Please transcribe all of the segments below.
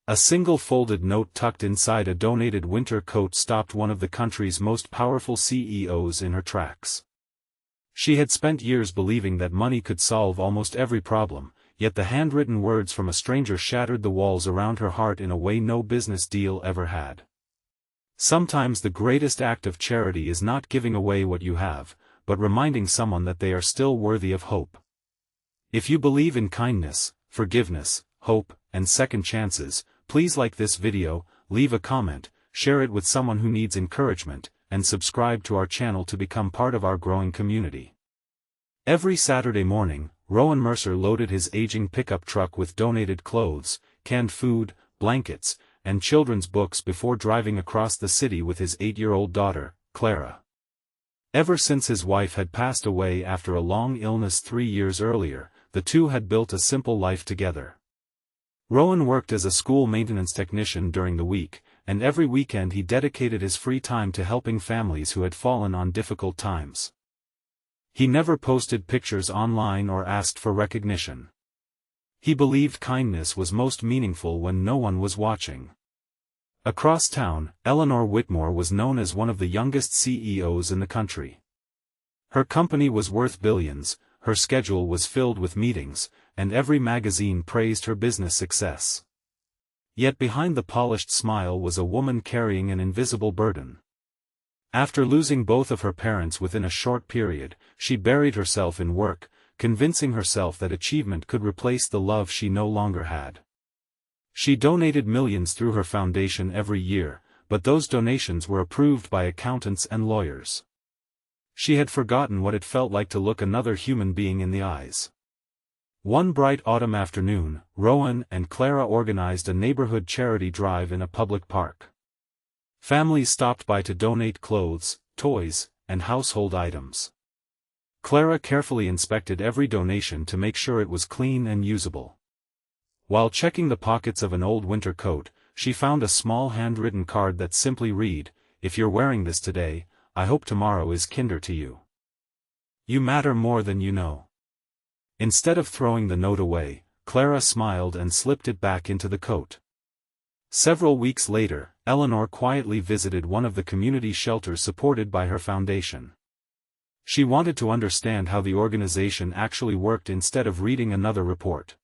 A single folded note tucked inside a donated winter coat stopped one of the country's most powerful CEOs in her tracks. She had spent years believing that money could solve almost every problem, yet the handwritten words from a stranger shattered the walls around her heart in a way no business deal ever had. Sometimes the greatest act of charity is not giving away what you have, but reminding someone that they are still worthy of hope. If you believe in kindness, forgiveness, hope, and second chances, please like this video, leave a comment, share it with someone who needs encouragement, and subscribe to our channel to become part of our growing community. Every Saturday morning, Rowan Mercer loaded his aging pickup truck with donated clothes, canned food, blankets, and children's books before driving across the city with his 8-year-old daughter, Clara. Ever since his wife had passed away after a long illness 3 years earlier, the two had built a simple life together. Rowan worked as a school maintenance technician during the week, and every weekend he dedicated his free time to helping families who had fallen on difficult times. He never posted pictures online or asked for recognition. He believed kindness was most meaningful when no one was watching. Across town, Eleanor Whitmore was known as one of the youngest CEOs in the country. Her company was worth billions, her schedule was filled with meetings, and every magazine praised her business success. Yet behind the polished smile was a woman carrying an invisible burden. After losing both of her parents within a short period, she buried herself in work, convincing herself that achievement could replace the love she no longer had. She donated millions through her foundation every year, but those donations were approved by accountants and lawyers. She had forgotten what it felt like to look another human being in the eyes. One bright autumn afternoon, Rowan and Clara organized a neighborhood charity drive in a public park. Families stopped by to donate clothes, toys, and household items. Clara carefully inspected every donation to make sure it was clean and usable. While checking the pockets of an old winter coat, she found a small handwritten card that simply read, "If you're wearing this today, I hope tomorrow is kinder to you. You matter more than you know." Instead of throwing the note away, Clara smiled and slipped it back into the coat. Several weeks later, Eleanor quietly visited one of the community shelters supported by her foundation. She wanted to understand how the organization actually worked instead of reading another report.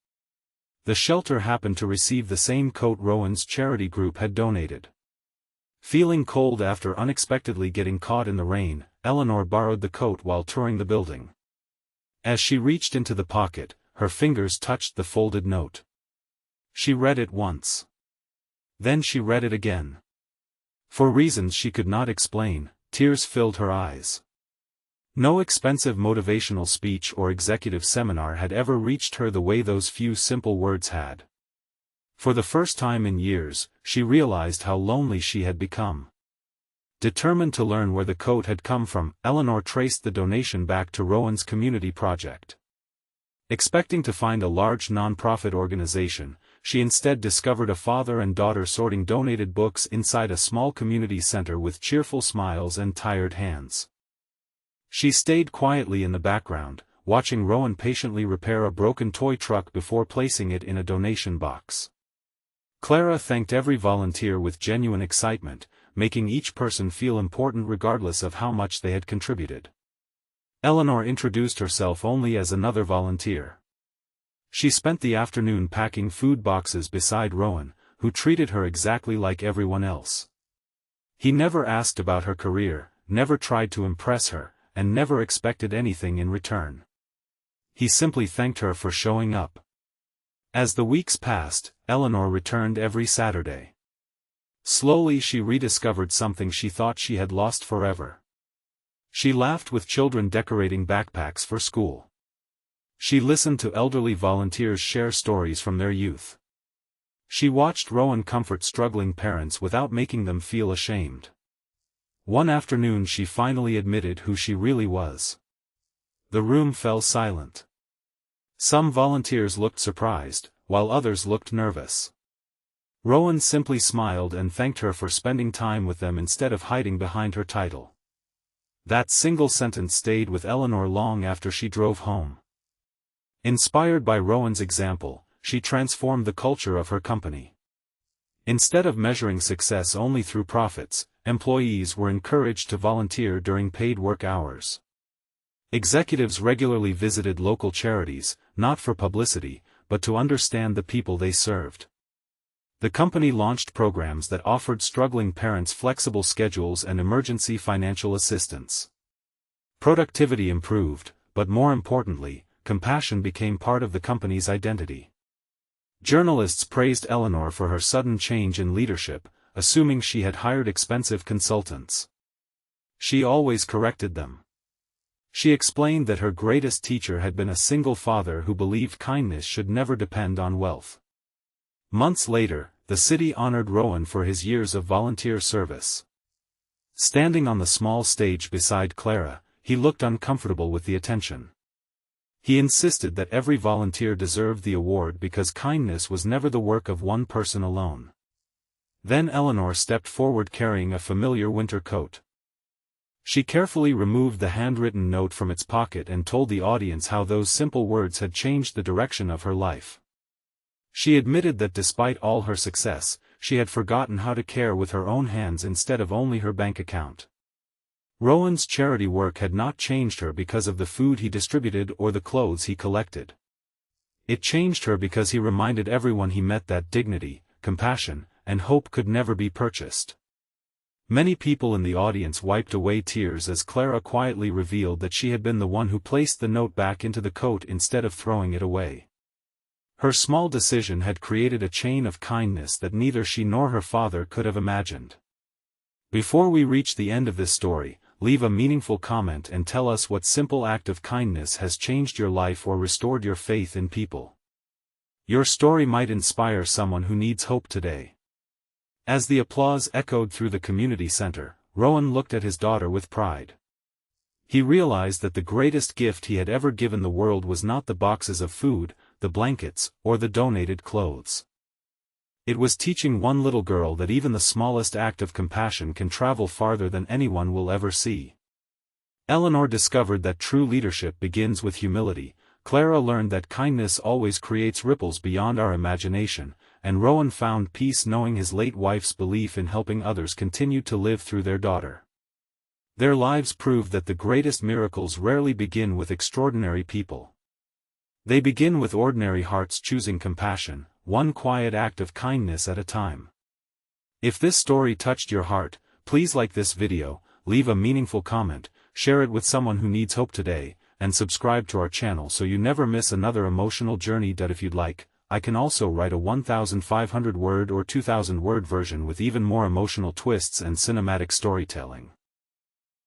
The shelter happened to receive the same coat Rowan's charity group had donated. Feeling cold after unexpectedly getting caught in the rain, Eleanor borrowed the coat while touring the building. As she reached into the pocket, her fingers touched the folded note. She read it once. Then she read it again. For reasons she could not explain, tears filled her eyes. No expensive motivational speech or executive seminar had ever reached her the way those few simple words had. For the first time in years, she realized how lonely she had become. Determined to learn where the coat had come from, Eleanor traced the donation back to Rowan's community project. Expecting to find a large non-profit organization, she instead discovered a father and daughter sorting donated books inside a small community center with cheerful smiles and tired hands. She stayed quietly in the background, watching Rowan patiently repair a broken toy truck before placing it in a donation box. Clara thanked every volunteer with genuine excitement, making each person feel important regardless of how much they had contributed. Eleanor introduced herself only as another volunteer. She spent the afternoon packing food boxes beside Rowan, who treated her exactly like everyone else. He never asked about her career, never tried to impress her, and never expected anything in return. He simply thanked her for showing up. As the weeks passed, Eleanor returned every Saturday. Slowly she rediscovered something she thought she had lost forever. She laughed with children decorating backpacks for school. She listened to elderly volunteers share stories from their youth. She watched Rowan comfort struggling parents without making them feel ashamed. One afternoon she finally admitted who she really was. The room fell silent. Some volunteers looked surprised, while others looked nervous. Rowan simply smiled and thanked her for spending time with them instead of hiding behind her title. That single sentence stayed with Eleanor long after she drove home. Inspired by Rowan's example, she transformed the culture of her company. Instead of measuring success only through profits, employees were encouraged to volunteer during paid work hours. Executives regularly visited local charities, not for publicity, but to understand the people they served. The company launched programs that offered struggling parents flexible schedules and emergency financial assistance. Productivity improved, but more importantly, compassion became part of the company's identity. Journalists praised Eleanor for her sudden change in leadership, assuming she had hired expensive consultants. She always corrected them. She explained that her greatest teacher had been a single father who believed kindness should never depend on wealth. Months later, the city honored Rowan for his years of volunteer service. Standing on the small stage beside Clara, he looked uncomfortable with the attention. He insisted that every volunteer deserved the award because kindness was never the work of one person alone. Then Eleanor stepped forward carrying a familiar winter coat. She carefully removed the handwritten note from its pocket and told the audience how those simple words had changed the direction of her life. She admitted that despite all her success, she had forgotten how to care with her own hands instead of only her bank account. Rowan's charity work had not changed her because of the food he distributed or the clothes he collected. It changed her because he reminded everyone he met that dignity, compassion, and hope could never be purchased. Many people in the audience wiped away tears as Clara quietly revealed that she had been the one who placed the note back into the coat instead of throwing it away. Her small decision had created a chain of kindness that neither she nor her father could have imagined. Before we reach the end of this story, leave a meaningful comment and tell us what simple act of kindness has changed your life or restored your faith in people. Your story might inspire someone who needs hope today. As the applause echoed through the community center, Rowan looked at his daughter with pride. He realized that the greatest gift he had ever given the world was not the boxes of food, the blankets, or the donated clothes. It was teaching one little girl that even the smallest act of compassion can travel farther than anyone will ever see. Eleanor discovered that true leadership begins with humility, Clara learned that kindness always creates ripples beyond our imagination, and Rowan found peace knowing his late wife's belief in helping others continued to live through their daughter. Their lives proved that the greatest miracles rarely begin with extraordinary people. They begin with ordinary hearts choosing compassion, one quiet act of kindness at a time. If this story touched your heart, please like this video, leave a meaningful comment, share it with someone who needs hope today, and subscribe to our channel so you never miss another emotional journey. If you'd like, I can also write a 1,500 word or 2,000 word version with even more emotional twists and cinematic storytelling.